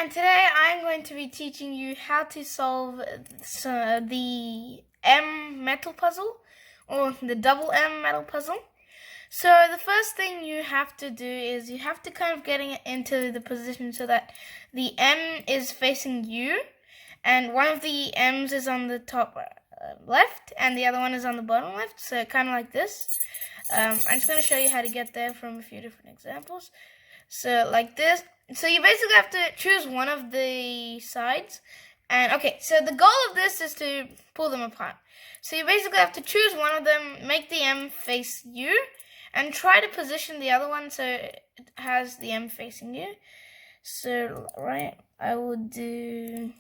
and today I'm going to be teaching you how to solve the M metal puzzle, or the double M metal puzzle. So the first thing you have to do is you have to kind of get it into the position so that the M is facing you, and one of the M's is on the top left, and the other one is on the bottom left, so kind of like this. I'm just going to show you how to get there from a few different examples. So like this. So you basically have to choose one of the sides. And okay, so the goal of this is to pull them apart. So you basically have to choose one of them, make the M face you, and try to position the other one so it has the M facing you. So, right, I will do...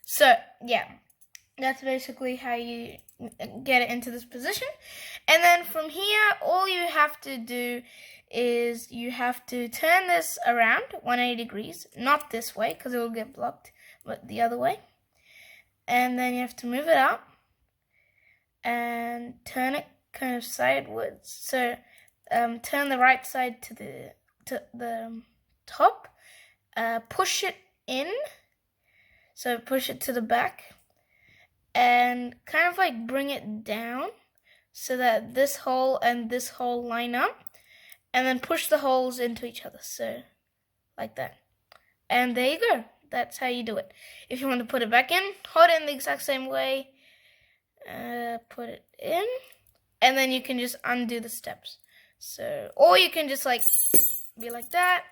So, yeah, that's basically how you get it into this position. And then from here, all you have to do is you have to turn this around 180 degrees, not this way because it will get blocked, but the other way. And then you have to move it up and turn it kind of sideways. So turn the right side to the top, push it in, so push it to the back, and kind of like bring it down so that this hole and this hole line up. And then push the holes into each other, so like that. And there you go. That's how you do it. If you want to put it back in, hold it in the exact same way. Put it in, and then you can just undo the steps. So, or you can just like be like that,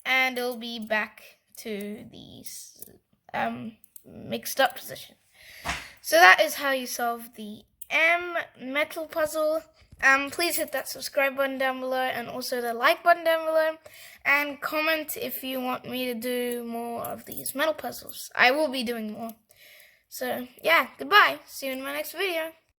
and it'll be back to the mixed up position. So that is how you solve the M metal puzzle. Please hit that subscribe button down below and also the like button down below, and comment if you want me to do more of these metal puzzles. I will be doing more. So yeah, goodbye. See you in my next video.